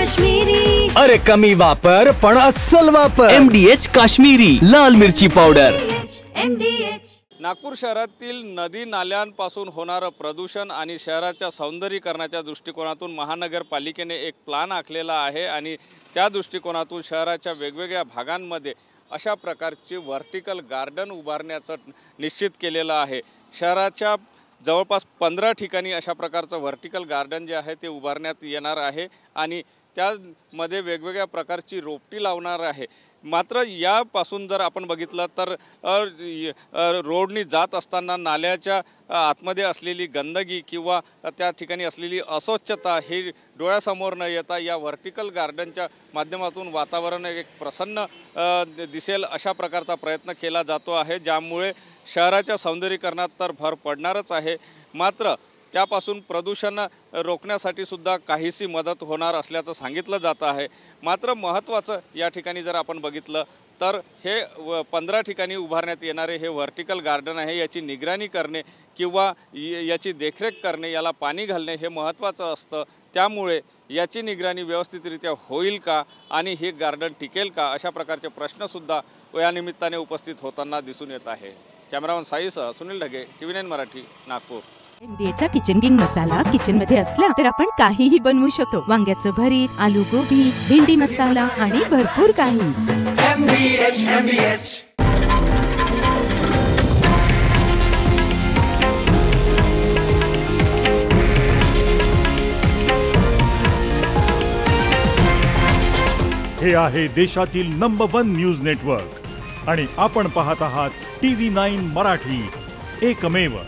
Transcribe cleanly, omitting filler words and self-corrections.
काश्मीरी। अरे कमी वापर पण अस्सल वापर। MDH काश्मीरी लाल मिरची पावडर। MDH। नागपूर शहरातील नदी नाल्यांपासून होणारं प्रदूषण आणि शहराच्या सौंदर्यीकरणाच्या दृष्टिकोनातून महानगरपालिकेने एक प्लान आखलेला आहे आणि त्या दृष्टिकोनातून शहराच्या वेगवेगळ्या भागांमध्ये अशा प्रकारची व्हर्टिकल गार्डन उभारण्याचं निश्चित केलेलं आहे। शहराच्या जवळपास 15 ठिकाणी अशा प्रकारचं व्हर्टिकल गार्डन जे आहे ते उभारण्यात येणार आहे आणि त्यामध्ये वेगवेगळ्या प्रकारची रोपटी लावणार आहे। मात्र यापासून जर आपण बघितलं तर रोडनी जात असताना नाल्याच्या आतमध्ये असलेली गंदगी किंवा त्या ठिकाणी असलेली अस्वच्छता ही डोळ्यासमोर न येता या व्हर्टिकल गार्डनच्या माध्यमातून वातावरण एक प्रसन्न दिसेल अशा प्रकारचा प्रयत्न केला जातो आहे, ज्यामुळे शहराच्या सौंदर्यीकरणात तर भर पडणारच आहे, मात्र त्यापासून प्रदूषण रोखण्यासाठी सुद्धा काहीशी मदत होणार असल्याचं सांगितलं जातं आहे। मात्र महत्त्वाचं या ठिकाणी जर आपण बघितलं तर हे 15 ठिकाणी उभारण्यात येणारे हे व्हर्टिकल गार्डन आहे, याची निगराणी करणे किंवा याची देखरेख करणे, याला पाणी घालणे हे महत्त्वाचं असतं। त्यामुळे याची निगराणी व्यवस्थितरित्या होईल का आणि हे गार्डन टिकेल का अशा प्रकारचे प्रश्नसुद्धा या निमित्ताने उपस्थित होताना दिसून येत आहे। कॅमेरामन साईसह सुनील ढगे, TV9 मराठी, नागपूर। MDHचा किचन किंग मसाला किचन मध्ये असला तर आपण काहीही बनवू शकतो। वांग्याचं भरीत, आलू गोबी, भेंडी मसाला आणि भरपूर काही। MDH। हे आहे देशातील नंबर 1 न्यूज नेटवर्क आणि आपण पाहत आहात TV9 मराठी, एकमेव।